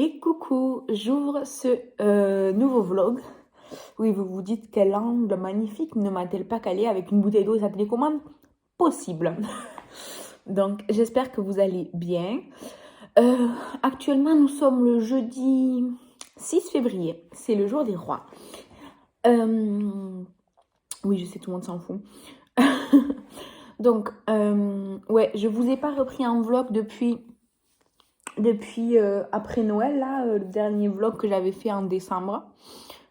Et coucou, j'ouvre ce nouveau vlog. Oui, vous vous dites quel angle magnifique ne m'a-t-elle pas calé avec une bouteille d'eau et sa télécommande? Possible. Donc, j'espère que vous allez bien. Euh, Actuellement, nous sommes le jeudi 6 février. C'est le jour des rois. Oui, je sais, tout le monde s'en fout. Donc, ouais, je vous ai pas repris un vlog depuis après Noël, là, le dernier vlog que j'avais fait en décembre.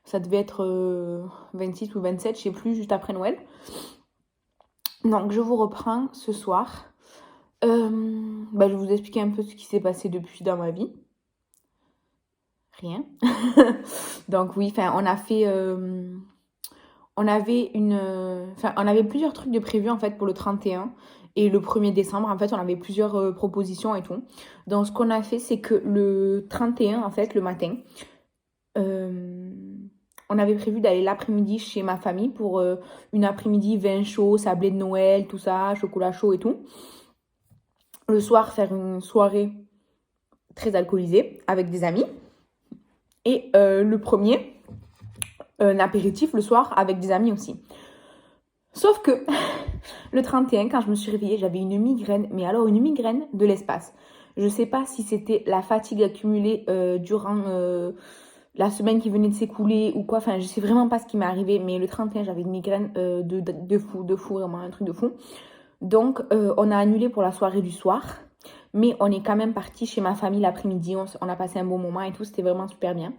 Ça devait être 26 ou 27, je sais plus, juste après Noël. Donc, je vous reprends ce soir. Je vais vous expliquer un peu ce qui s'est passé depuis dans ma vie. Rien. Donc, oui, on a fait... on avait on avait plusieurs trucs de prévus, en fait, pour le 31 et le 1er décembre. En fait, on avait plusieurs propositions et tout. Donc, ce qu'on a fait, c'est que le 31, en fait, le matin... on avait prévu d'aller l'après-midi chez ma famille pour une après-midi vin chaud, sablé de Noël, tout ça, chocolat chaud et tout. Le soir, faire une soirée très alcoolisée avec des amis. Et le premier, un apéritif le soir avec des amis aussi. Sauf que le 31, quand je me suis réveillée, j'avais une migraine, mais alors une migraine de l'espace. Je sais pas si c'était la fatigue accumulée durant la semaine qui venait de s'écouler ou quoi. Enfin, je sais vraiment pas ce qui m'est arrivé, mais le 31, j'avais une migraine de fou, vraiment un truc de fou. Donc, on a annulé pour la soirée du soir, mais on est quand même parti chez ma famille l'après-midi. On a passé un bon moment et tout, c'était vraiment super bien.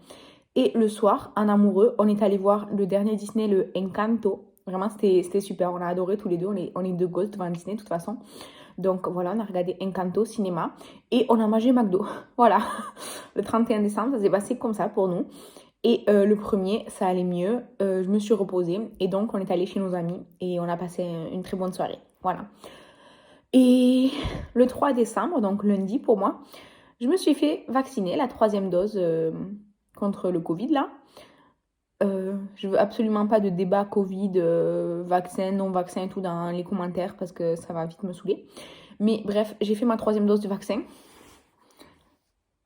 Et le soir, en amoureux, on est allé voir le dernier Disney, le Encanto. Vraiment, c'était super. On a adoré tous les deux. On est deux gosses devant Disney, de toute façon. Donc voilà, on a regardé Encanto cinéma et on a mangé McDo. Voilà, le 31 décembre, ça s'est passé comme ça pour nous. Et le premier, ça allait mieux. Je me suis reposée et donc on est allé chez nos amis et on a passé une très bonne soirée. Voilà. Et le 3 décembre, donc lundi pour moi, je me suis fait vacciner la 3e dose contre le Covid là. Je veux absolument pas de débat Covid, vaccin, non vaccin et tout dans les commentaires parce que ça va vite me saouler. Mais bref, j'ai fait ma 3e dose de vaccin.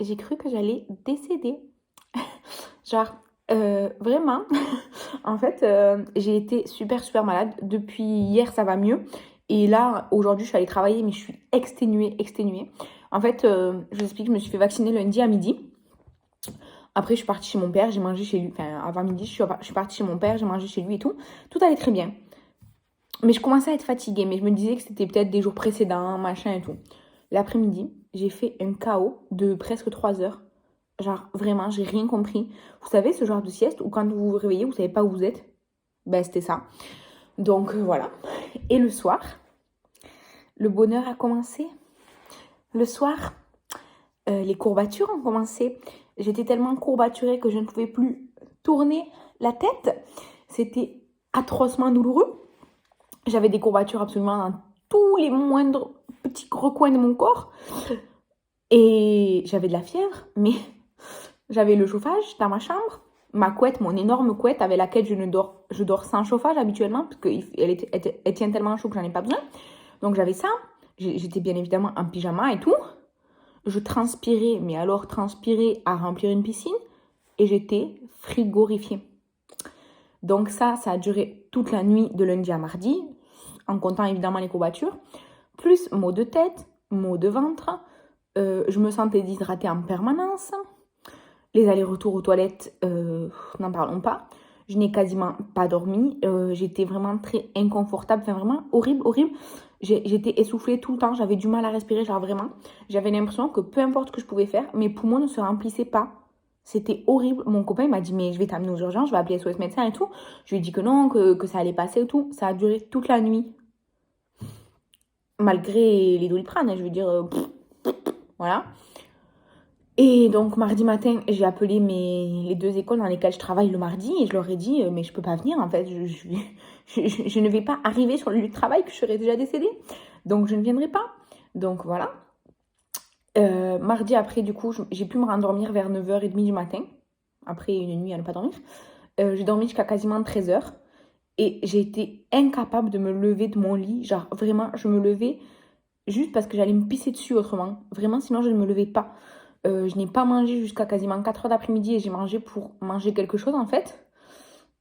J'ai cru que j'allais décéder. Genre, vraiment. En fait, j'ai été super malade. Depuis hier, ça va mieux. Et là, aujourd'hui, je suis allée travailler, mais je suis exténuée. En fait, je vous explique, je me suis fait vacciner lundi à midi. Après, je suis partie chez mon père, j'ai mangé chez lui. Enfin, avant midi, je suis partie chez mon père, j'ai mangé chez lui et tout. Tout allait très bien. Mais je commençais à être fatiguée, mais je me disais que c'était peut-être des jours précédents, machin et tout. L'après-midi, j'ai fait un KO de presque 3 heures. Genre, vraiment, j'ai rien compris. Vous savez, ce genre de sieste où quand vous vous réveillez, vous savez pas où vous êtes? Ben, c'était ça. Donc, voilà. Et le soir, le bonheur a commencé. Le soir, les courbatures ont commencé. J'étais tellement courbaturée que je ne pouvais plus tourner la tête. C'était atrocement douloureux. J'avais des courbatures absolument dans tous les moindres petits recoins de mon corps. Et j'avais de la fièvre, mais j'avais le chauffage dans ma chambre. Ma couette, mon énorme couette avec laquelle je dors sans chauffage habituellement, parce qu'elle tient tellement chaud que j'en ai pas besoin. Donc j'avais ça. J'étais bien évidemment en pyjama et tout. Je transpirais, mais alors transpirer à remplir une piscine. Et j'étais frigorifiée. Donc ça a duré toute la nuit de lundi à mardi, en comptant évidemment les courbatures. Plus maux de tête, maux de ventre. Je me sentais déshydratée en permanence. Les allers-retours aux toilettes, n'en parlons pas. Je n'ai quasiment pas dormi. J'étais vraiment très inconfortable. Enfin, vraiment horrible. J'étais essoufflée tout le temps. J'avais du mal à respirer. Genre vraiment, j'avais l'impression que peu importe ce que je pouvais faire, mes poumons ne se remplissaient pas. C'était horrible. Mon copain m'a dit, mais je vais t'amener aux urgences, je vais appeler SOS médecin et tout. Je lui ai dit que non, que ça allait passer et tout. Ça a duré toute la nuit. Malgré les Doliprane, hein, je veux dire, voilà. Et donc, mardi matin, j'ai appelé les 2 écoles dans lesquelles je travaille le mardi et je leur ai dit, mais je peux pas venir en fait, je ne vais pas arriver sur le lieu de travail que je serai déjà décédée. Donc, je ne viendrai pas. Donc, voilà. Mardi après, du coup, j'ai pu me rendormir vers 9h30 du matin. Après une nuit à ne pas dormir. J'ai dormi jusqu'à quasiment 13h. Et j'ai été incapable de me lever de mon lit. Genre, vraiment, je me levais juste parce que j'allais me pisser dessus autrement. Vraiment, sinon, je ne me levais pas. Je n'ai pas mangé jusqu'à quasiment 4 heures d'après-midi et j'ai mangé pour manger quelque chose en fait.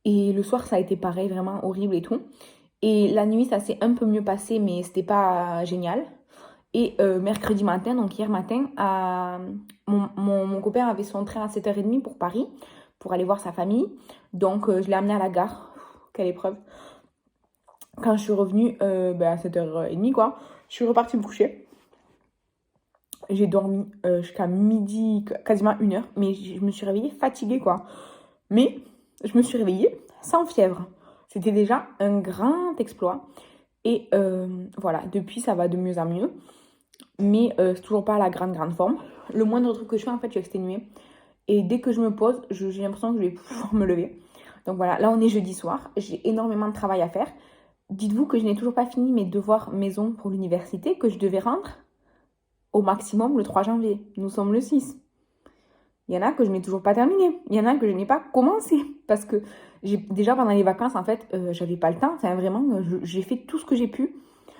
Et le soir, ça a été pareil, vraiment horrible et tout. Et la nuit, ça s'est un peu mieux passé, mais c'était pas génial. Et mercredi matin, donc hier matin, mon copain avait son train à 7h30 pour Paris, pour aller voir sa famille. Donc je l'ai amené à la gare. Quelle épreuve. Quand je suis revenue à 7h30, quoi, je suis repartie me coucher. J'ai dormi jusqu'à midi, quasiment 1 heure, mais je me suis réveillée fatiguée, quoi. Mais je me suis réveillée sans fièvre. C'était déjà un grand exploit. Et voilà, depuis, ça va de mieux en mieux. Mais c'est toujours pas la grande forme. Le moindre truc que je fais, en fait, je suis exténuée. Et dès que je me pose, j'ai l'impression que je vais pouvoir me lever. Donc voilà, là, on est jeudi soir. J'ai énormément de travail à faire. Dites-vous que je n'ai toujours pas fini mes devoirs maison pour l'université que je devais rendre au maximum le 3 janvier. Nous sommes le 6. Il y en a que je n'ai toujours pas terminé. Il y en a que je n'ai pas commencé. Parce que déjà pendant les vacances, en fait, j'avais pas le temps. Enfin, vraiment, j'ai fait tout ce que j'ai pu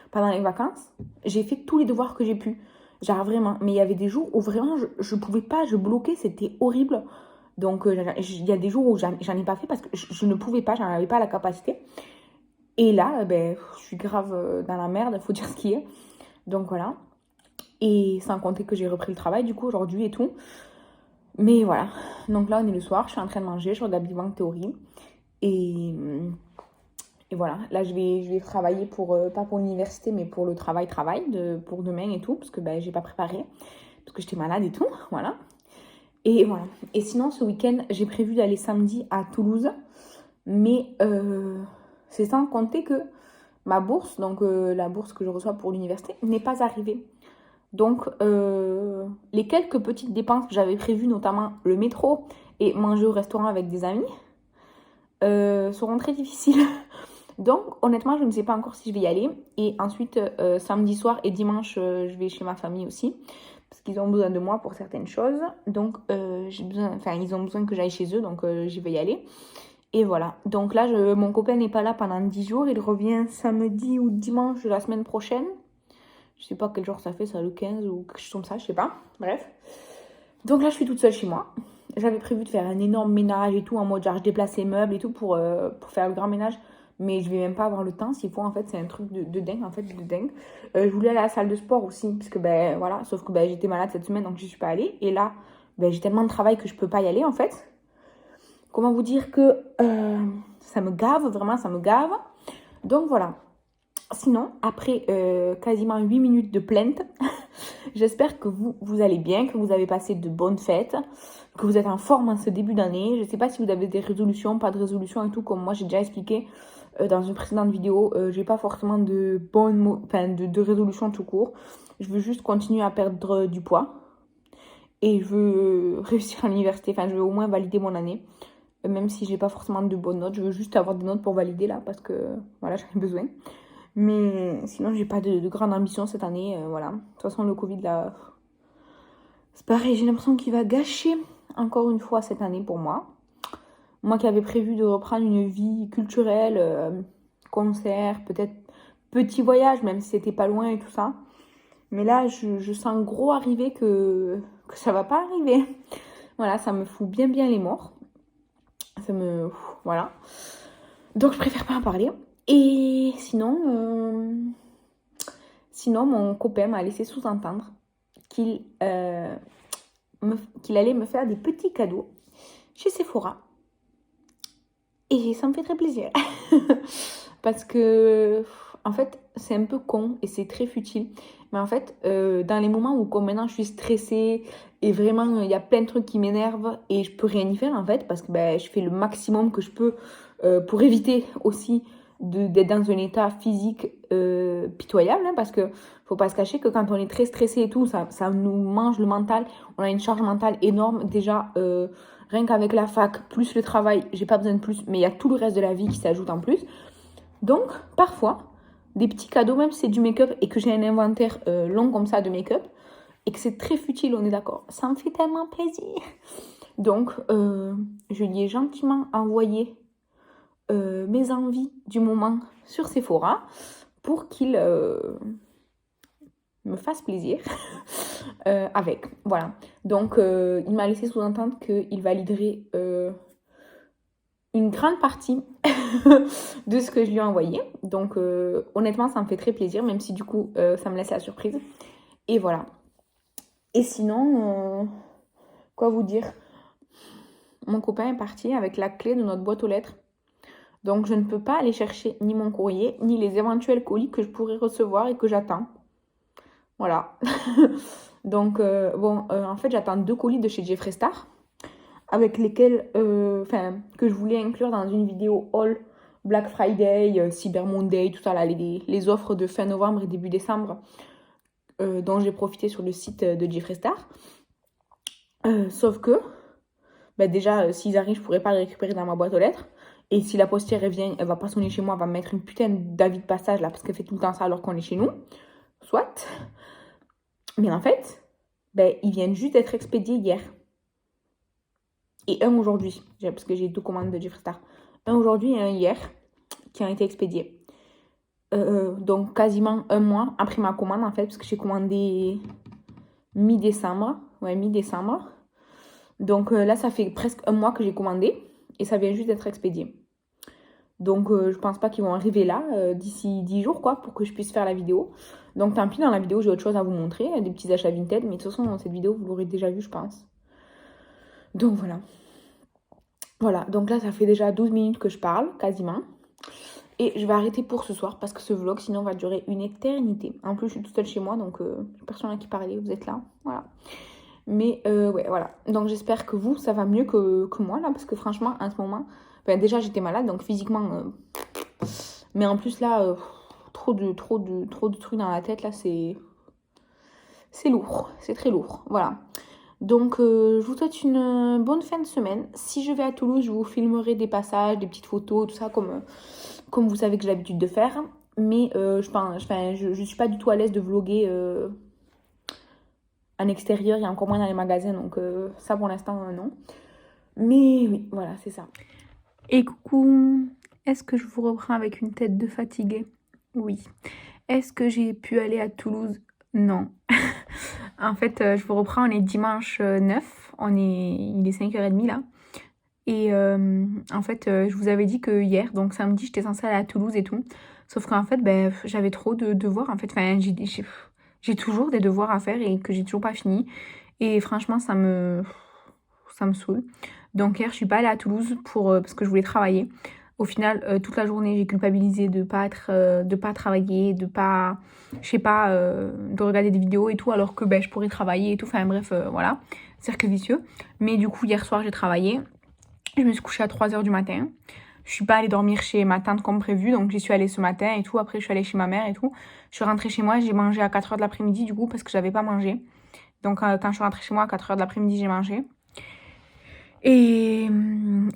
pendant les vacances. J'ai fait tous les devoirs que j'ai pu. Genre vraiment. Mais il y avait des jours où vraiment, je pouvais pas, je bloquais. C'était horrible. Donc, il y a des jours où j'en ai pas fait parce que je ne pouvais pas, j'en avais pas la capacité. Et là, je suis grave dans la merde, faut dire ce qui est. Donc voilà. Et sans compter que j'ai repris le travail du coup aujourd'hui et tout. Mais voilà. Donc là, on est le soir, je suis en train de manger, je regarde Big Bang Theory. Et voilà. Là, je vais travailler pour, pas pour l'université, mais pour le travail pour demain et tout. Parce que j'ai pas préparé. Parce que j'étais malade et tout. Voilà. Et voilà. Et sinon, ce week-end, j'ai prévu d'aller samedi à Toulouse. Mais c'est sans compter que ma bourse, donc la bourse que je reçois pour l'université, n'est pas arrivée. Donc, les quelques petites dépenses que j'avais prévues, notamment le métro et manger au restaurant avec des amis, seront très difficiles. Donc, honnêtement, je ne sais pas encore si je vais y aller. Et ensuite, samedi soir et dimanche, je vais chez ma famille aussi. Parce qu'ils ont besoin de moi pour certaines choses. Donc, ils ont besoin que j'aille chez eux, donc j'y vais y aller. Et voilà. Donc là, mon copain n'est pas là pendant 10 jours. Il revient samedi ou dimanche de la semaine prochaine. Je sais pas quel jour ça fait, ça, le 15 ou quelque chose comme ça, je sais pas. Bref. Donc là, je suis toute seule chez moi. J'avais prévu de faire un énorme ménage et tout, en mode genre je déplace les meubles et tout pour faire le grand ménage. Mais je vais même pas avoir le temps s'il faut, en fait, c'est un truc de dingue, en fait, de dingue. Je voulais aller à la salle de sport aussi, parce que voilà, sauf que j'étais malade cette semaine, donc je suis pas allée. Et là, j'ai tellement de travail que je peux pas y aller, en fait. Comment vous dire que ça me gave, vraiment, ça me gave. Donc voilà. Sinon, après quasiment 8 minutes de plainte, j'espère que vous allez bien, que vous avez passé de bonnes fêtes, que vous êtes en forme en ce début d'année. Je ne sais pas si vous avez des résolutions, pas de résolutions et tout, comme moi j'ai déjà expliqué dans une précédente vidéo. J'ai pas forcément de de résolutions tout court. Je veux juste continuer à perdre du poids. Et je veux réussir à l'université, enfin je veux au moins valider mon année. Même si j'ai pas forcément de bonnes notes, je veux juste avoir des notes pour valider là, parce que voilà, j'en ai besoin. Mais sinon, j'ai pas de grande ambition cette année, voilà. De toute façon, le Covid là, c'est pareil, j'ai l'impression qu'il va gâcher encore une fois cette année pour moi. Moi qui avais prévu de reprendre une vie culturelle, concert, peut-être petit voyage, même si c'était pas loin et tout ça. Mais là, je sens gros arriver que ça va pas arriver. Voilà, ça me fout bien les morts. Voilà. Donc je préfère pas en parler. Et sinon, mon copain m'a laissé sous-entendre qu'il allait me faire des petits cadeaux chez Sephora. Et ça me fait très plaisir. Parce que, en fait, c'est un peu con et c'est très futile. Mais en fait, dans les moments où, comme maintenant, je suis stressée et vraiment, il y a plein de trucs qui m'énervent et je peux rien y faire, en fait, parce que je fais le maximum que je peux pour éviter aussi d'être dans un état physique pitoyable, hein, parce que faut pas se cacher que quand on est très stressé et tout, ça nous mange le mental. On a une charge mentale énorme. Déjà, rien qu'avec la fac, plus le travail, j'ai pas besoin de plus, mais il y a tout le reste de la vie qui s'ajoute en plus. Donc, parfois, des petits cadeaux, même si c'est du make-up et que j'ai un inventaire long comme ça de make-up, et que c'est très futile, on est d'accord. Ça me fait tellement plaisir. Donc, je lui ai gentiment envoyé mes envies du moment sur Sephora pour qu'il me fasse plaisir avec. Voilà. Donc, il m'a laissé sous-entendre qu'il validerait une grande partie de ce que je lui ai envoyé. Donc, honnêtement, ça me fait très plaisir, même si du coup, ça me laisse la surprise. Et voilà. Et sinon, quoi vous dire? Mon copain est parti avec la clé de notre boîte aux lettres. Donc, je ne peux pas aller chercher ni mon courrier, ni les éventuels colis que je pourrais recevoir et que j'attends. Voilà. Donc, en fait, j'attends 2 colis de chez Jeffree Star, avec lesquels, que je voulais inclure dans une vidéo haul Black Friday, Cyber Monday, tout ça, là, les offres de fin novembre et début décembre, dont j'ai profité sur le site de Jeffree Star. Sauf que, déjà, s'ils arrivent, je pourrais pas les récupérer dans ma boîte aux lettres. Et si la postière revient, elle va pas sonner chez moi, elle va me mettre une putain d'avis de passage là, parce qu'elle fait tout le temps ça alors qu'on est chez nous. Soit. Mais en fait, ils viennent juste d'être expédiés hier. Et un aujourd'hui, parce que j'ai 2 commandes de Jeffree Star. Un aujourd'hui et un hier, qui ont été expédiés. Donc quasiment un mois après ma commande en fait, parce que j'ai commandé mi-décembre. Ouais, mi-décembre. Donc là, ça fait presque un mois que j'ai commandé et ça vient juste d'être expédié. Donc je pense pas qu'ils vont arriver là d'ici 10 jours quoi, pour que je puisse faire la vidéo. Donc tant pis, dans la vidéo, j'ai autre chose à vous montrer, des petits achats Vinted, mais de toute façon, dans cette vidéo, vous l'aurez déjà vu, je pense. Donc voilà. Voilà, donc là, ça fait déjà 12 minutes que je parle, quasiment. Et je vais arrêter pour ce soir parce que ce vlog, sinon, va durer une éternité. En plus, je suis toute seule chez moi, donc personne à qui parler, vous êtes là, voilà. Mais ouais, voilà. Donc j'espère que vous, ça va mieux que moi, là, parce que franchement, en ce moment, déjà, j'étais malade, donc physiquement... mais en plus, là, trop de trucs dans la tête, là, c'est lourd, c'est très lourd, voilà. Donc, je vous souhaite une bonne fin de semaine. Si je vais à Toulouse, je vous filmerai des passages, des petites photos, tout ça, comme vous savez que j'ai l'habitude de faire. Mais je suis pas du tout à l'aise de vlogger en extérieur et encore moins dans les magasins. Donc, ça, pour l'instant, non. Mais oui, voilà, c'est ça. Et coucou, est-ce que je vous reprends avec une tête de fatiguée? Oui. Est-ce que j'ai pu aller à Toulouse? Non. En fait, je vous reprends, on est dimanche 9, il est 5h30 là. Et en fait, je vous avais dit que hier, donc samedi, j'étais censée aller à Toulouse et tout. Sauf qu'en fait, j'avais trop de devoirs. En fait, j'ai toujours des devoirs à faire et que j'ai toujours pas fini. Et franchement, ça me saoule. Donc hier, je suis pas allée à Toulouse parce que je voulais travailler. Au final, toute la journée, j'ai culpabilisé de pas travailler, de pas, de regarder des vidéos et tout, alors que je pourrais travailler et tout. Enfin bref, voilà, cercle vicieux. Mais du coup, hier soir, j'ai travaillé. Je me suis couchée à 3h du matin. Je suis pas allée dormir chez ma tante comme prévu, donc j'y suis allée ce matin et tout. Après, je suis allée chez ma mère et tout. Je suis rentrée chez moi, j'ai mangé à 4h de l'après-midi du coup, parce que j'avais pas mangé. Donc quand je suis rentrée chez moi à 4h de l'après-midi, j'ai mangé. Et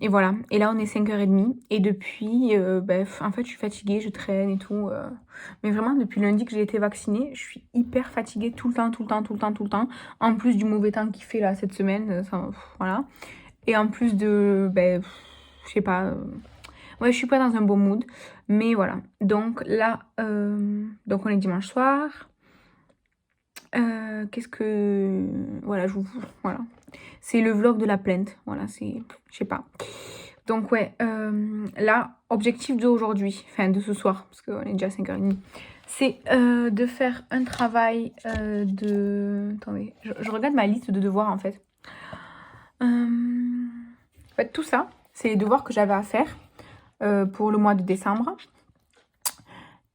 voilà. Et là, on est 5h30. Et depuis, en fait, je suis fatiguée, je traîne et tout. Mais vraiment, depuis lundi que j'ai été vaccinée, je suis hyper fatiguée tout le temps. En plus du mauvais temps qu'il fait là cette semaine, voilà. Et en plus de, je sais pas. Ouais, je suis pas dans un bon mood. Mais voilà. Donc là, donc on est dimanche soir. Voilà, voilà. C'est le vlog de la plainte. Voilà, je sais pas. Donc ouais, là, objectif d'aujourd'hui, enfin de ce soir, parce qu'on est déjà à 5h30, c'est de faire un travail Attendez, je regarde ma liste de devoirs en fait. En fait, tout ça, c'est les devoirs que j'avais à faire pour le mois de décembre.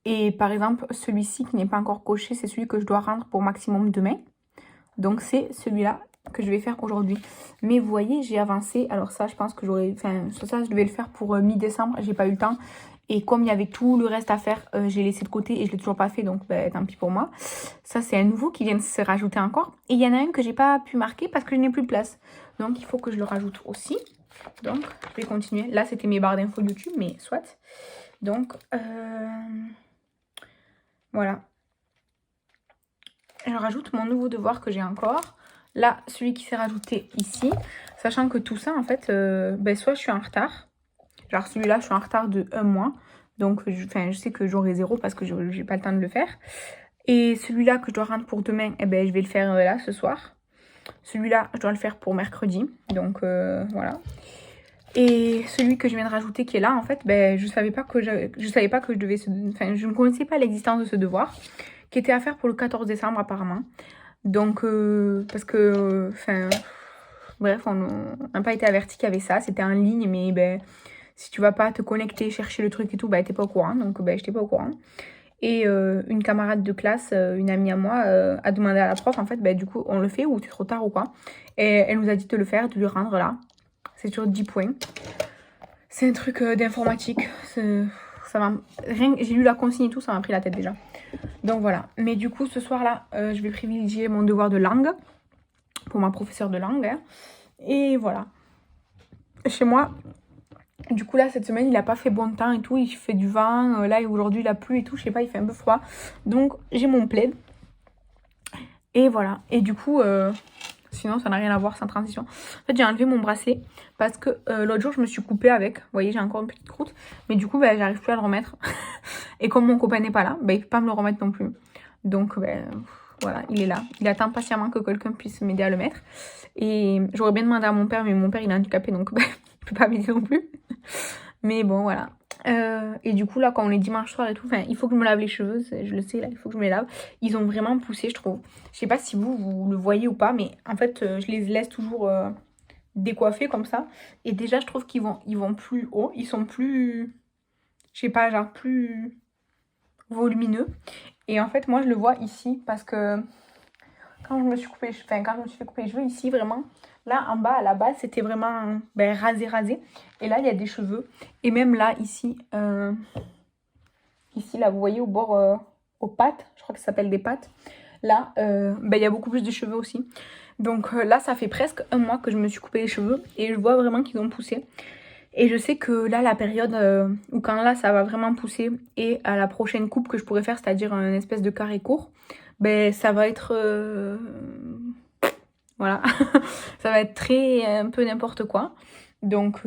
Et par exemple, celui-ci qui n'est pas encore coché, c'est celui que je dois rendre pour maximum demain. Donc c'est celui-là que je vais faire aujourd'hui. Mais vous voyez, j'ai avancé. Alors ça, je pense que ça, je devais le faire pour mi-décembre. J'ai pas eu le temps. Et comme il y avait tout le reste à faire, j'ai laissé de côté et je l'ai toujours pas fait. Donc tant pis pour moi. Ça, c'est un nouveau qui vient de se rajouter encore. Et il y en a un que j'ai pas pu marquer parce que je n'ai plus de place. Donc il faut que je le rajoute aussi. Donc je vais continuer. Là, c'était mes barres d'infos YouTube, mais soit. Donc voilà. Je rajoute mon nouveau devoir que j'ai encore. Là, celui qui s'est rajouté ici. Sachant que tout ça, en fait, soit je suis en retard. Genre celui-là, je suis en retard de 1 mois. Donc, je sais que j'aurai 0 parce que j'ai pas le temps de le faire. Et celui-là que je dois rendre pour demain, eh ben, je vais le faire là, ce soir. Celui-là, je dois le faire pour mercredi. Donc, voilà. Et celui que je viens de rajouter qui est là, en fait, ben, je savais pas que je devais... Enfin, je ne connaissais pas l'existence de ce devoir, qui était à faire pour le 14 décembre, apparemment. Donc, parce que... Enfin... bref, on n'a pas été averti qu'il y avait ça. C'était en ligne, mais ben, si tu vas pas te connecter, chercher le truc et tout, ben, t'es pas au courant. Donc, ben, j'étais pas au courant. Et une camarade de classe, une amie à moi, a demandé à la prof, en fait, ben, du coup, on le fait ou c'est trop tard ou quoi. Et elle nous a dit de le faire, de le rendre là. C'est sur 10 points. C'est un truc d'informatique. J'ai lu la consigne et tout, ça m'a pris la tête déjà. Donc voilà. Mais du coup, ce soir-là, je vais privilégier mon devoir de langue pour ma professeure de langue. Hein. Et voilà. Chez moi, du coup, là, cette semaine, il n'a pas fait bon temps et tout. Il fait du vent. Là, aujourd'hui, il a plu et tout. Je sais pas, il fait un peu froid. Donc, j'ai mon plaid. Et voilà. Et du coup, sinon, ça n'a rien à voir sans transition. En fait, j'ai enlevé mon bracelet parce que l'autre jour, je me suis coupée avec. Vous voyez, j'ai encore une petite croûte. Mais du coup, j'arrive plus à le remettre. Et comme mon copain n'est pas là, il ne peut pas me le remettre non plus. Donc, voilà, il est là. Il attend patiemment que quelqu'un puisse m'aider à le mettre. Et j'aurais bien demandé à mon père, mais mon père, il est handicapé, donc il ne peut pas m'aider non plus. Mais bon, voilà. Et du coup, là, quand on est dimanche soir et tout, il faut que je me lave les cheveux. Je le sais, là, il faut que je me les lave. Ils ont vraiment poussé, je trouve. Je sais pas si vous le voyez ou pas, mais en fait, je les laisse toujours décoiffés comme ça. Et déjà, je trouve qu'ils vont plus haut. Ils sont plus, je sais pas, genre plus volumineux. Et en fait, moi, je le vois ici parce que quand je me suis fait couper les cheveux ici, vraiment, là, en bas, à la base, c'était vraiment rasé. Et là, il y a des cheveux. Et même là, ici, là, vous voyez, au bord, aux pattes, je crois que ça s'appelle des pattes. Là, il y a beaucoup plus de cheveux aussi. Donc là, ça fait presque un mois que je me suis coupé les cheveux. Et je vois vraiment qu'ils ont poussé. Et je sais que là, la période où quand là, ça va vraiment pousser. Et à la prochaine coupe que je pourrais faire, c'est-à-dire une espèce de carré court, ça va être... voilà. Ça va être très un peu n'importe quoi. Donc,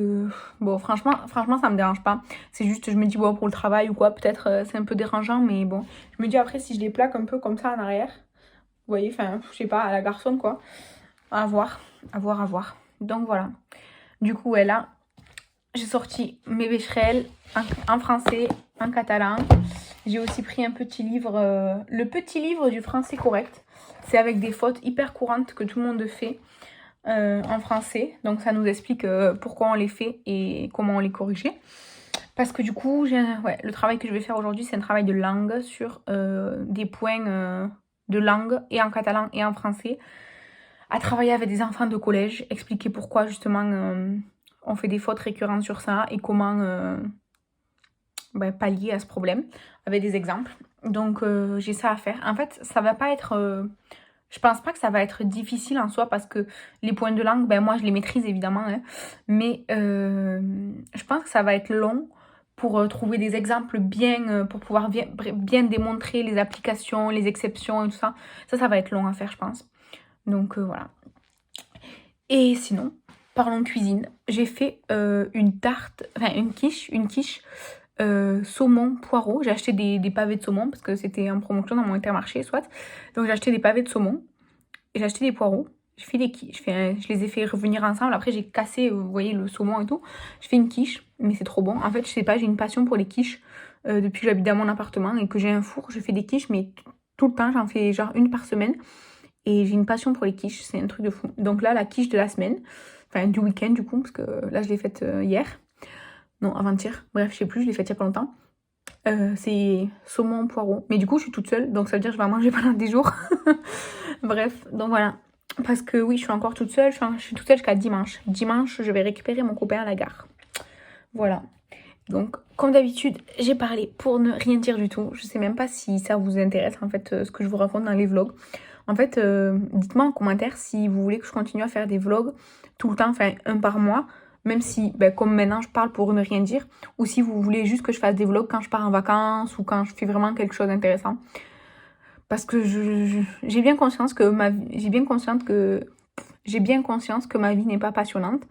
bon, franchement, ça me dérange pas. C'est juste, je me dis, bon, pour le travail ou quoi, peut-être c'est un peu dérangeant, mais bon. Je me dis après, si je les plaque un peu comme ça en arrière, vous voyez, je sais pas, à la garçonne, quoi. À voir. Donc, voilà. Du coup, là, j'ai sorti mes bécherelles en français, en catalan. J'ai aussi pris un petit livre, le petit livre du français correct. C'est avec des fautes hyper courantes que tout le monde fait en français. Donc ça nous explique pourquoi on les fait et comment on les corrige. Parce que du coup, le travail que je vais faire aujourd'hui, c'est un travail de langue sur des points de langue et en catalan et en français. À travailler avec des enfants de collège, expliquer pourquoi justement on fait des fautes récurrentes sur ça et comment pallier à ce problème avec des exemples. Donc j'ai ça à faire. En fait, ça va pas être... je pense pas que ça va être difficile en soi parce que les points de langue, moi je les maîtrise évidemment. Hein, mais je pense que ça va être long pour trouver des exemples bien, pour pouvoir bien démontrer les applications, les exceptions et tout ça. Ça va être long à faire, je pense. Donc voilà. Et sinon, parlons cuisine. J'ai fait une tarte, une quiche saumon poireau. J'ai acheté des pavés de saumon parce que c'était en promotion dans mon Intermarché, soit. Donc j'ai acheté des pavés de saumon. Et j'ai acheté des poireaux. J'ai fait des quiches. Je les ai fait revenir ensemble. Après, j'ai cassé, vous voyez, le saumon et tout. Je fais une quiche, mais c'est trop bon. En fait, je sais pas, j'ai une passion pour les quiches depuis que j'habite dans mon appartement et que j'ai un four. Je fais des quiches, mais tout le temps, j'en fais genre une par semaine. Et j'ai une passion pour les quiches, c'est un truc de fou. Donc là, la quiche de la semaine, du week-end du coup, parce que là, je l'ai faite hier. Non, avant-hier. Bref, je sais plus, je l'ai faite il y a pas longtemps. C'est saumon poireau. Mais du coup, je suis toute seule, donc ça veut dire que je vais en manger pendant des jours. Bref, donc voilà. Parce que oui, je suis encore toute seule. Je suis toute seule jusqu'à dimanche. Dimanche, je vais récupérer mon copain à la gare. Voilà. Donc, comme d'habitude, j'ai parlé pour ne rien dire du tout. Je sais même pas si ça vous intéresse, en fait, ce que je vous raconte dans les vlogs. En fait, dites-moi en commentaire si vous voulez que je continue à faire des vlogs tout le temps, un par mois. Même si, comme maintenant, je parle pour ne rien dire. Ou si vous voulez juste que je fasse des vlogs quand je pars en vacances ou quand je fais vraiment quelque chose d'intéressant. Parce que j'ai bien conscience que ma vie n'est pas passionnante.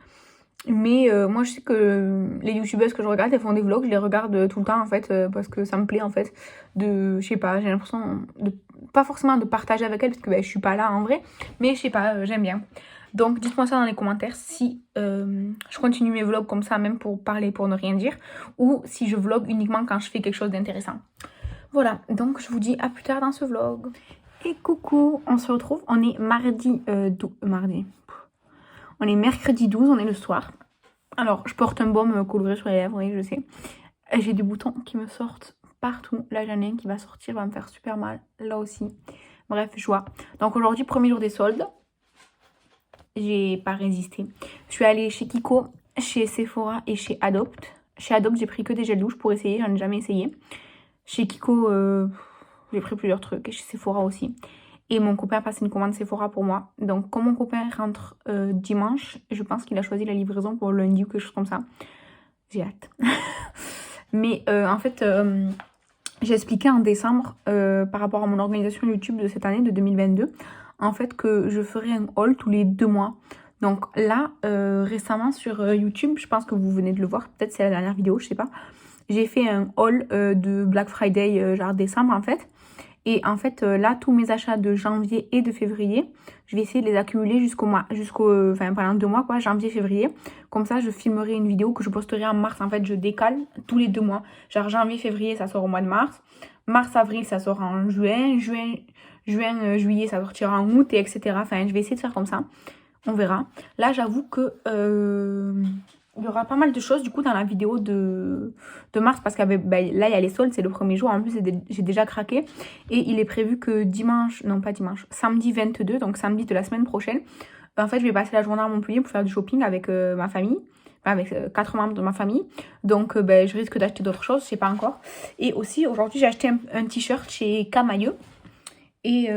Mais moi, je sais que les youtubeuses que je regarde, elles font des vlogs, je les regarde tout le temps en fait, parce que ça me plaît en fait de, je sais pas, j'ai l'impression de, pas forcément de partager avec elles, parce que je suis pas là en vrai, mais je sais pas, j'aime bien. Donc dites-moi ça dans les commentaires si je continue mes vlogs comme ça, même pour parler, pour ne rien dire, ou si je vlog uniquement quand je fais quelque chose d'intéressant. Voilà, donc je vous dis à plus tard dans ce vlog. Et coucou, on se retrouve, on est on est mercredi 12, on est le soir. Alors, je porte un baume coloré sur les lèvres, oui, je sais. J'ai des boutons qui me sortent partout. Là, j'en ai un qui va sortir, va me faire super mal. Là aussi. Bref, joie. Donc aujourd'hui, premier jour des soldes. J'ai pas résisté. Je suis allée chez Kiko, chez Sephora et chez Adopt. Chez Adopt, j'ai pris que des gels douche pour essayer. J'en ai jamais essayé. Chez Kiko, j'ai pris plusieurs trucs. Et chez Sephora aussi. Et mon copain a passé une commande Sephora pour moi. Donc, quand mon copain rentre dimanche, je pense qu'il a choisi la livraison pour lundi ou quelque chose comme ça. J'ai hâte. Mais en fait, j'ai expliqué en décembre, par rapport à mon organisation YouTube de cette année, de 2022, en fait, que je ferai un haul tous les 2 mois. Donc là, récemment sur YouTube, je pense que vous venez de le voir, peut-être c'est la dernière vidéo, je sais pas. J'ai fait un haul de Black Friday, genre décembre en fait. Et en fait, là, tous mes achats de janvier et de février, je vais essayer de les accumuler enfin pendant 2 mois, quoi, janvier, février. Comme ça, je filmerai une vidéo que je posterai en mars. En fait, je décale tous les 2 mois. Genre janvier, février, ça sort au mois de mars. Mars, avril, ça sort en juin. Juillet, ça sortira en août, et etc. Enfin, je vais essayer de faire comme ça. On verra. Là, j'avoue que il y aura pas mal de choses du coup dans la vidéo de mars parce que là, il y a les soldes, c'est le premier jour. En plus, j'ai déjà craqué. Et il est prévu que samedi 22, donc samedi de la semaine prochaine, en fait, je vais passer la journée à Montpellier pour faire du shopping avec ma famille. Enfin, avec 4 membres de ma famille. Donc, je risque d'acheter d'autres choses, je sais pas encore. Et aussi, aujourd'hui, j'ai acheté un t-shirt chez Camailleux. Et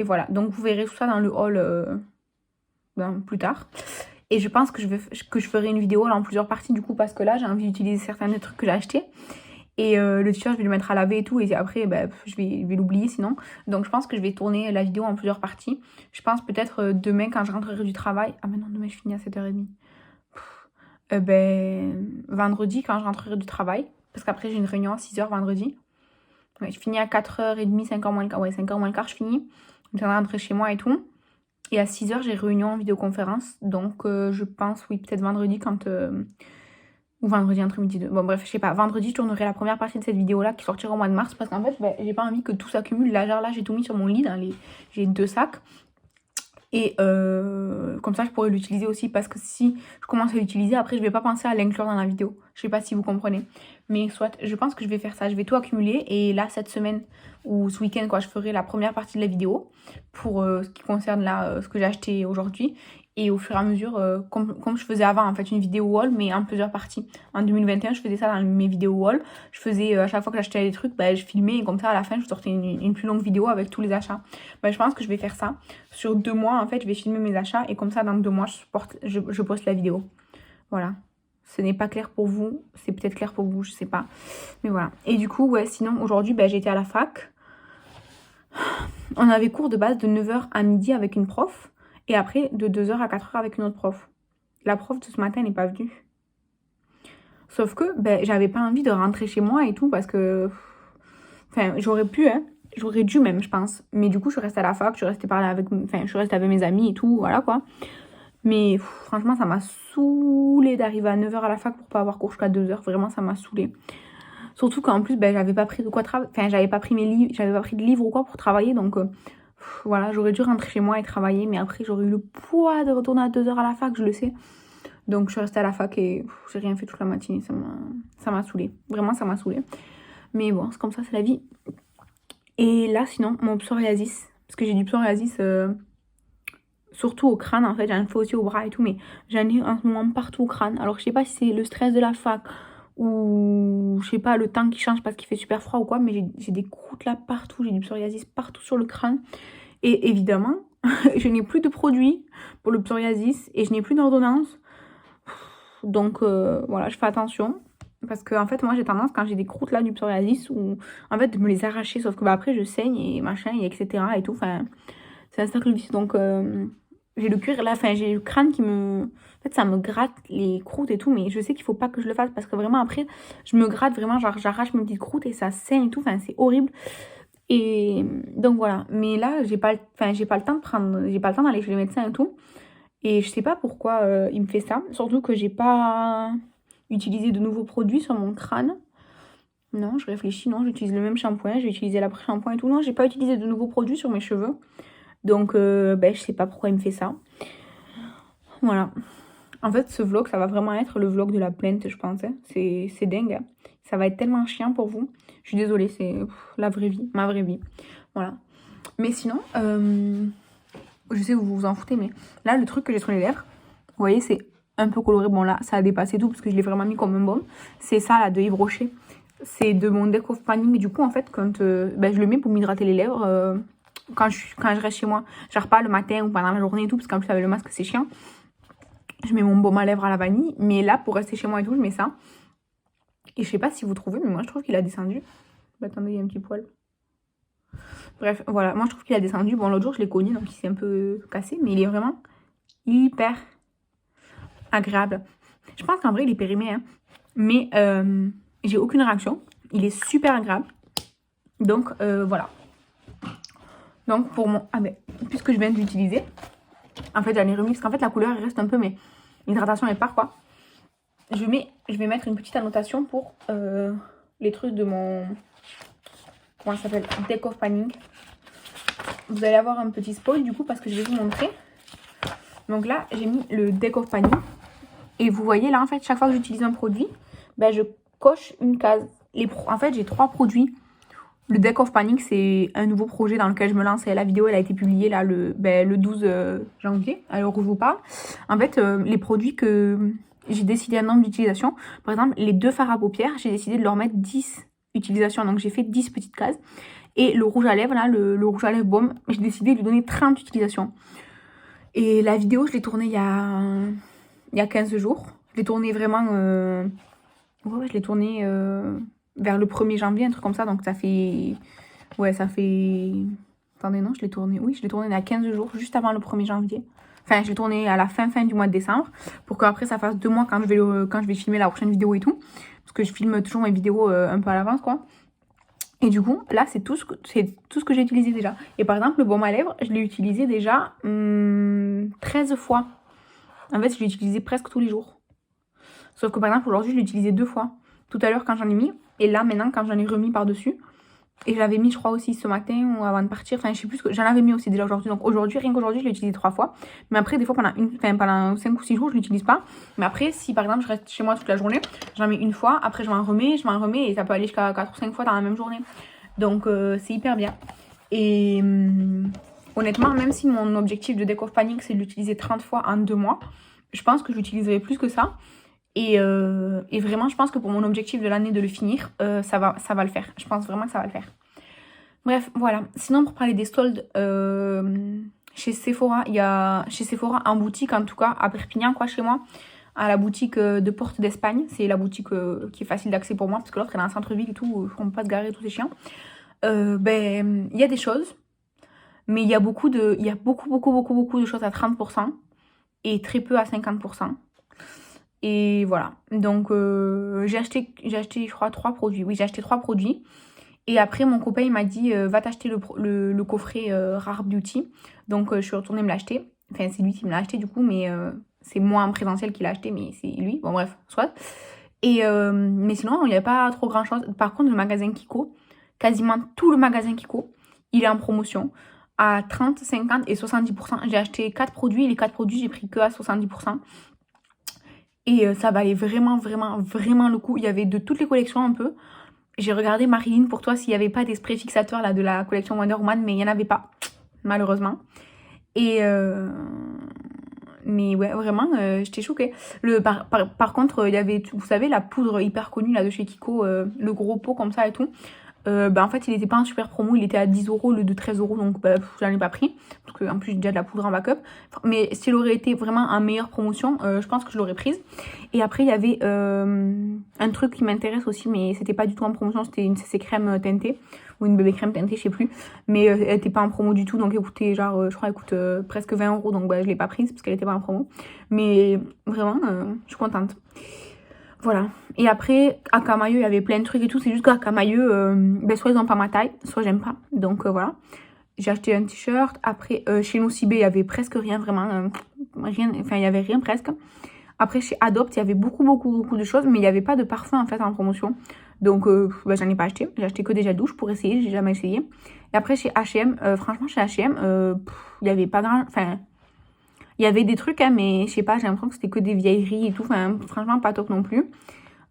voilà. Donc, vous verrez tout ça dans le haul plus tard. Et je pense que je ferai une vidéo là en plusieurs parties du coup parce que là j'ai envie d'utiliser certains des trucs que j'ai achetés. Et le t-shirt je vais le mettre à laver et tout et après je vais l'oublier sinon. Donc je pense que je vais tourner la vidéo en plusieurs parties. Je pense peut-être demain quand je rentrerai du travail. Ah mais non, demain je finis à 7h30. Vendredi quand je rentrerai du travail. Parce qu'après j'ai une réunion à 6h vendredi. Ouais, je finis à 4h30, 5h moins le quart. Ouais, 5h moins le quart je finis. Je viens de rentrer chez moi et tout. Et à 6h, j'ai réunion en vidéoconférence. Donc, je pense, oui, peut-être vendredi ou vendredi entre-midi. Bon, bref, je sais pas. Vendredi, je tournerai la première partie de cette vidéo-là qui sortira au mois de mars. Parce qu'en fait, j'ai pas envie que tout s'accumule. Là, genre, là, j'ai tout mis sur mon lit. J'ai 2 sacs. Et comme ça, je pourrais l'utiliser aussi. Parce que si je commence à l'utiliser, après, je vais pas penser à l'inclure dans la vidéo. Je sais pas si vous comprenez. Mais soit, je pense que je vais faire ça. Je vais tout accumuler. Et là, cette semaine ou ce week-end, quoi, je ferai la première partie de la vidéo pour ce qui concerne là ce que j'ai acheté aujourd'hui. Et au fur et à mesure, comme je faisais avant, en fait, une vidéo wall, mais en plusieurs parties. En 2021, je faisais ça dans mes vidéos wall. Je faisais, à chaque fois que j'achetais des trucs, je filmais et comme ça, à la fin, je sortais une plus longue vidéo avec tous les achats. Je pense que je vais faire ça. Sur 2 mois, en fait, je vais filmer mes achats et comme ça, dans 2 mois, je poste la vidéo. Voilà. Ce n'est pas clair pour vous, c'est peut-être clair pour vous, je sais pas. Mais voilà. Et du coup, ouais, sinon, aujourd'hui, j'ai été à la fac. On avait cours de base de 9h à midi avec une prof. Et après, de 2h à 4h avec une autre prof. La prof de ce matin n'est pas venue. Sauf que, j'avais pas envie de rentrer chez moi et tout parce que... Enfin, j'aurais pu, hein. J'aurais dû même, je pense. Mais du coup, je suis restée à la fac, je suis restée avec mes amis et tout, voilà quoi. Mais franchement, ça m'a saoulée d'arriver à 9h à la fac pour pas avoir cours jusqu'à 2h. Vraiment, ça m'a saoulée. Surtout qu'en plus, j'avais pas pris de quoi travailler. Enfin, j'avais pas pris de livres ou quoi pour travailler. Donc, voilà, j'aurais dû rentrer chez moi et travailler. Mais après, j'aurais eu le poids de retourner à 2h à la fac, je le sais. Donc, je suis restée à la fac et j'ai rien fait toute la matinée. Ça m'a saoulée. Vraiment, ça m'a saoulée. Mais bon, c'est comme ça, c'est la vie. Et là, sinon, mon psoriasis. Parce que j'ai du psoriasis... surtout au crâne en fait, j'en fais aussi au bras et tout, mais j'en ai en ce moment partout au crâne. Alors je sais pas si c'est le stress de la fac ou je sais pas le temps qui change parce qu'il fait super froid ou quoi, mais j'ai des croûtes là partout, j'ai du psoriasis partout sur le crâne. Et évidemment, je n'ai plus de produits pour le psoriasis et je n'ai plus d'ordonnance. Donc voilà, je fais attention. Parce que en fait, moi j'ai tendance quand j'ai des croûtes là du psoriasis ou en fait de me les arracher, sauf que après je saigne et machin et etc. et tout. Enfin, c'est un cercle vicieux donc. j'ai le cuir là, enfin j'ai le crâne qui me... En fait ça me gratte les croûtes et tout, mais je sais qu'il faut pas que je le fasse parce que vraiment après je me gratte vraiment, genre j'arrache mes petites croûtes et ça saigne et tout, enfin c'est horrible. Et donc voilà, mais là j'ai pas le temps de prendre, j'ai pas le temps d'aller chez le médecin et tout. Et je sais pas pourquoi il me fait ça, surtout que j'ai pas utilisé de nouveaux produits sur mon crâne. Non, je réfléchis, non, j'utilise le même shampoing, j'ai utilisé l'après-shampoing et tout. Non, j'ai pas utilisé de nouveaux produits sur mes cheveux. Donc, ben, je sais pas pourquoi il me fait ça. Voilà. En fait, ce vlog, ça va vraiment être le vlog de la plainte, je pense. Hein. C'est dingue. Hein. Ça va être tellement chiant pour vous. Je suis désolée, c'est la vraie vie, ma vraie vie. Voilà. Mais sinon, je sais que vous vous en foutez, mais là, le truc que j'ai sur les lèvres, vous voyez, c'est un peu coloré. Bon, là, ça a dépassé tout parce que je l'ai vraiment mis comme un baume. C'est ça, là, de Yves Rocher. C'est de mon Deck of Panning. Du coup, en fait, quand ben, je le mets pour m'hydrater les lèvres, quand je reste chez moi, genre pas le matin ou pendant la journée et tout, parce qu'en plus, avec le masque, c'est chiant. Je mets mon baume à lèvres à la vanille. Mais là, pour rester chez moi et tout, je mets ça. Et je sais pas si vous trouvez, mais moi, je trouve qu'il a descendu. Bah, attendez, il y a un petit poil. Bref, voilà. Moi, je trouve qu'il a descendu. Bon, l'autre jour, je l'ai cogné, donc il s'est un peu cassé. Mais il est vraiment hyper agréable. Je pense qu'en vrai, il est périmé, hein. Mais j'ai aucune réaction. Il est super agréable. Donc, voilà. Donc, pour mon... Ah ben, puisque je viens de l'utiliser, en fait, j'en ai remis, parce qu'en fait, la couleur, elle reste un peu, mais l'hydratation, elle part, quoi. Je vais mettre une petite annotation pour les trucs de mon... Comment ça s'appelle? Deck of Panning. Vous allez avoir un petit spoil, du coup, parce que je vais vous montrer. Donc là, j'ai mis le Deck of Panning. Et vous voyez, là, en fait, chaque fois que j'utilise un produit, ben, je coche une case. En fait, j'ai 3 produits. Le Deck of Panning, c'est un nouveau projet dans lequel je me lance. Et la vidéo, elle a été publiée là, le 12 janvier, alors que je vous parle. En fait, les produits que j'ai décidé un nombre d'utilisation. Par exemple, les 2 fards à paupières, j'ai décidé de leur mettre 10 utilisations. Donc, j'ai fait 10 petites cases. Et le rouge à lèvres, là, le rouge à lèvres baume, j'ai décidé de lui donner 30 utilisations. Et la vidéo, je l'ai tournée il y a 15 jours. Je l'ai tournée vraiment... Ouais, je l'ai tournée vers le 1er janvier, un truc comme ça. Donc ça fait... Ouais, ça fait... Attendez, non, je l'ai tournée... Oui, je l'ai tournée il y a 15 jours, juste avant le 1er janvier. Enfin, je l'ai tournée à la fin du mois de décembre. Pour qu'après, ça fasse 2 mois quand je vais filmer la prochaine vidéo et tout. Parce que je filme toujours mes vidéos un peu à l'avance, quoi. Et du coup, là, c'est tout ce que j'ai utilisé déjà. Et par exemple, le baume à lèvres, je l'ai utilisé déjà 13 fois. En fait, je l'ai utilisé presque tous les jours. Sauf que par exemple, aujourd'hui, je l'ai utilisé 2 fois. Tout à l'heure, quand j'en ai mis. Et là, maintenant, quand j'en ai remis par-dessus. Et je l'avais mis, je crois, aussi ce matin ou avant de partir. Enfin, je sais plus ce que... J'en avais mis aussi déjà aujourd'hui. Donc aujourd'hui, rien qu'aujourd'hui, je l'ai utilisé 3 fois. Mais après, des fois, pendant 5 ou 6 jours, je l'utilise pas. Mais après, si par exemple, je reste chez moi toute la journée, j'en mets une fois. Après, je m'en remets. Et ça peut aller jusqu'à 4 ou 5 fois dans la même journée. Donc, c'est hyper bien. Et honnêtement, même si mon objectif de Deck of Panning, c'est de l'utiliser 30 fois en 2 mois, je pense que j'utiliserai plus que ça. Et vraiment, je pense que pour mon objectif de l'année de le finir, ça va le faire. Je pense vraiment que ça va le faire. Bref, voilà. Sinon, pour parler des soldes, chez Sephora, il y a... Chez Sephora, en boutique, en tout cas, à Perpignan, quoi, chez moi, à la boutique de Porte d'Espagne. C'est la boutique qui est facile d'accès pour moi, parce que l'autre, elle est dans le centre-ville et tout, on peut pas se garer, tout c'est chiant. Ben, il y a des choses, mais il y a beaucoup, beaucoup de choses à 30% et très peu à 50%. Et voilà. Donc, j'ai acheté, je crois, 3 produits. Oui, j'ai acheté 3 produits. Et après, mon copain, il m'a dit, va t'acheter le coffret Rare Beauty. Donc, je suis retournée me l'acheter. Enfin, c'est lui qui me l'a acheté, du coup, mais c'est moi en présentiel qui l'a acheté, mais c'est lui. Bon, bref, soit. Et, mais sinon, il n'y avait pas trop grand-chose. Par contre, le magasin Kiko, quasiment tout le magasin Kiko, il est en promotion à 30, 50 et 70%. J'ai acheté 4 produits. Les 4 produits, j'ai pris que à 70%. Et ça valait vraiment, vraiment, vraiment le coup. Il y avait de toutes les collections un peu. J'ai regardé Marilyn pour toi s'il n'y avait pas des sprays fixateurs là, de la collection Wonder Woman, mais il n'y en avait pas, malheureusement. Et mais ouais, vraiment, j'étais choquée. Par contre, il y avait, vous savez, la poudre hyper connue là, de chez Kiko, le gros pot comme ça et tout. En fait il était pas en super promo, il était à 10 € au lieu de 13 €, donc j'en ai pas pris parce que en plus j'ai déjà de la poudre en backup, mais s'il aurait été vraiment en meilleure promotion, je pense que je l'aurais prise. Et après il y avait un truc qui m'intéresse aussi, mais c'était pas du tout en promotion, c'était une CC crème teintée ou une bébé crème teintée, je sais plus, mais elle était pas en promo du tout, donc écoutez, genre je crois elle coûte presque 20 €, donc je l'ai pas prise parce qu'elle était pas en promo, mais vraiment je suis contente. Voilà. Et après, à Camailleux, il y avait plein de trucs et tout. C'est juste qu'à Camailleux, soit ils n'ont pas ma taille, soit j'aime pas. Donc voilà. J'ai acheté un t-shirt. Après, chez Nocibé, il y avait presque rien, vraiment. Rien, enfin, il y avait rien presque. Après, chez Adopt, il y avait beaucoup de choses, mais il n'y avait pas de parfum en fait en promotion. Donc, j'en ai pas acheté. J'ai acheté que des gels douche pour essayer. J'ai jamais essayé. Et après, chez H&M, franchement, chez H&M, il y avait pas grand. Enfin, il y avait des trucs, hein, mais je sais pas, j'ai l'impression que c'était que des vieilleries et tout. Enfin, franchement, pas top non plus.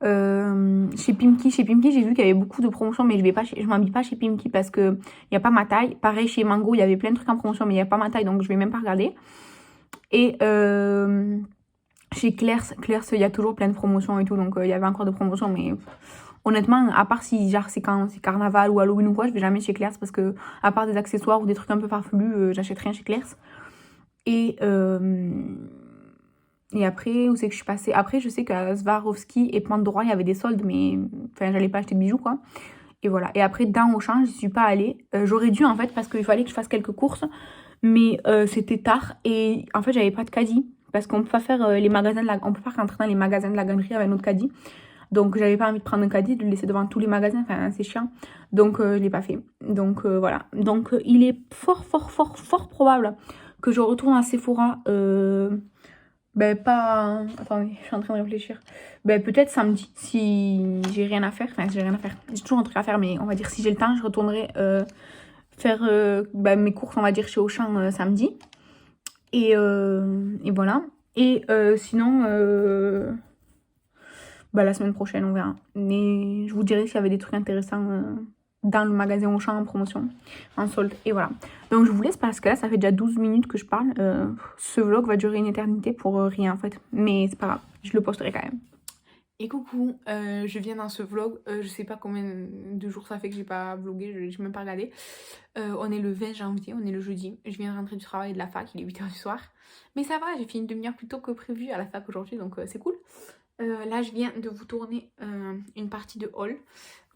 Chez Pimki, j'ai vu qu'il y avait beaucoup de promotions, mais je m'habille pas chez Pimki parce que il y a pas ma taille. Pareil chez Mango, il y avait plein de trucs en promotion, mais il y a pas ma taille, donc je vais même pas regarder. Et chez Claire's, il y a toujours plein de promotions et tout, donc il y avait encore de promotions, mais honnêtement, à part si genre c'est quand c'est carnaval ou Halloween ou quoi, je vais jamais chez Claire's parce que à part des accessoires ou des trucs un peu farfelus, j'achète rien chez Claire's. Et après, où c'est que je suis passée? Après, je sais qu'à Swarovski et Pandora, il y avait des soldes, mais enfin, j'allais pas acheter de bijoux, quoi. Et voilà. Et après, dans Auchan, j'y suis pas allée. J'aurais dû, en fait, parce qu'il fallait que je fasse quelques courses, mais c'était tard et en fait, j'avais pas de caddie. Parce qu'on peut pas faire les magasins on peut pas rentrer dans les magasins de la galerie avec notre caddie. Donc, j'avais pas envie de prendre un caddie, de le laisser devant tous les magasins. Enfin, c'est chiant. Donc, je l'ai pas fait. Donc, voilà. Donc, il est fort probable que je retourne à Sephora. Pas. Attendez, je suis en train de réfléchir. Peut-être samedi, si j'ai rien à faire. Enfin, si j'ai rien à faire. J'ai toujours un truc à faire, mais on va dire si j'ai le temps, je retournerai faire mes courses, on va dire, chez Auchan samedi. Et voilà. Et sinon, la semaine prochaine, on verra. Mais je vous dirai s'il y avait des trucs intéressants dans le magasin Auchan en promotion, en solde. Et voilà. Donc je vous laisse parce que là, ça fait déjà 12 minutes que je parle. Ce vlog va durer une éternité pour rien en fait. Mais c'est pas grave, je le posterai quand même. Et coucou, je viens dans ce vlog, je sais pas combien de jours ça fait que j'ai pas vlogué, j'ai même pas regardé. On est le 20 janvier, on est le jeudi, je viens de rentrer du travail de la fac, il est 8 h du soir. Mais ça va, j'ai fini une demi-heure plus tôt que prévu à la fac aujourd'hui, donc c'est cool. Là je viens de vous tourner une partie de haul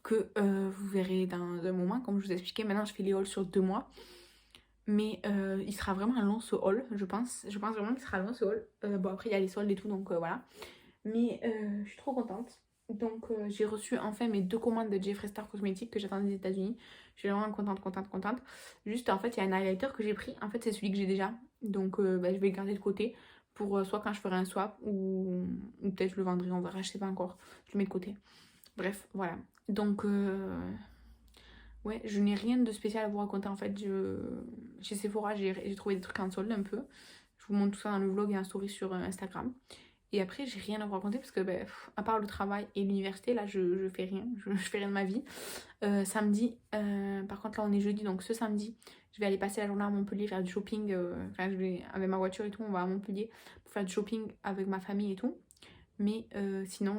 que vous verrez dans un moment, comme je vous expliquais. Maintenant je fais les hauls sur 2 mois. Mais il sera vraiment long ce haul, je pense. Je pense vraiment qu'il sera long ce haul. Après il y a les soldes et tout, donc voilà. Mais je suis trop contente. Donc j'ai reçu enfin mes 2 commandes de Jeffree Star Cosmetics que j'attendais des États-Unis. Je suis vraiment contente. Juste en fait il y a un highlighter que j'ai pris. En fait c'est celui que j'ai déjà. Donc je vais le garder de côté pour soit quand je ferai un swap ou peut-être je le vendrai, on verra, je sais pas encore. Je le mets de côté. Bref, voilà. Donc ouais, je n'ai rien de spécial à vous raconter en fait. Chez Sephora j'ai trouvé des trucs en solde un peu. Je vous montre tout ça dans le vlog et en story sur Instagram. Et après, j'ai rien à vous raconter parce que, à part le travail et l'université, là, je fais rien. Je fais rien de ma vie. Samedi, par contre, là, on est jeudi, donc ce samedi, je vais aller passer la journée à Montpellier, faire du shopping. Je vais, avec ma voiture et tout, on va à Montpellier pour faire du shopping avec ma famille et tout. Mais sinon,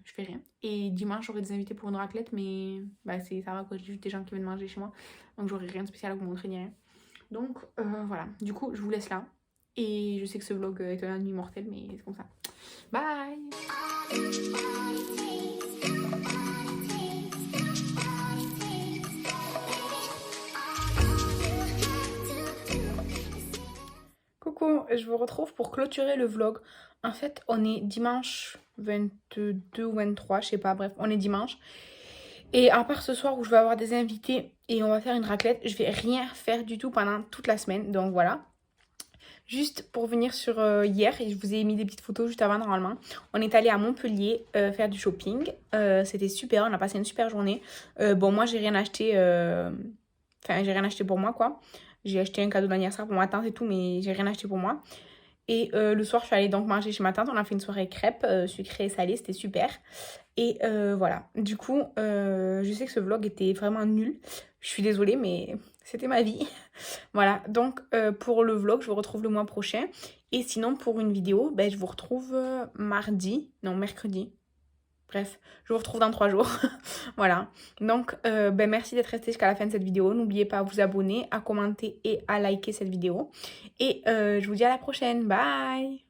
je fais rien. Et dimanche, j'aurai des invités pour une raclette, mais ça va quoi, j'ai juste des gens qui viennent manger chez moi. Donc, j'aurai rien de spécial à vous montrer ni rien. Donc, voilà. Du coup, je vous laisse là. Et je sais que ce vlog est un ennui mortel, mais c'est comme ça. Bye! Coucou, je vous retrouve pour clôturer le vlog. En fait, on est dimanche 22 ou 23, je sais pas, bref, on est dimanche. Et à part ce soir où je vais avoir des invités et on va faire une raclette, je vais rien faire du tout pendant toute la semaine. Donc voilà. Juste pour venir sur hier, et je vous ai mis des petites photos juste avant normalement, on est allé à Montpellier faire du shopping. C'était super, on a passé une super journée. Moi j'ai rien acheté, j'ai rien acheté pour moi quoi. J'ai acheté un cadeau d'anniversaire pour ma tante et tout, mais j'ai rien acheté pour moi. Et le soir, je suis allée donc manger chez ma tante. On a fait une soirée crêpes, sucrée et salée, c'était super. Et voilà. Du coup, je sais que ce vlog était vraiment nul. Je suis désolée, mais c'était ma vie. Voilà. Donc, pour le vlog, je vous retrouve le mois prochain. Et sinon, pour une vidéo, je vous retrouve mercredi. Bref, je vous retrouve dans 3 jours. Voilà. Donc, merci d'être resté jusqu'à la fin de cette vidéo. N'oubliez pas à vous abonner, à commenter et à liker cette vidéo. Et je vous dis à la prochaine. Bye!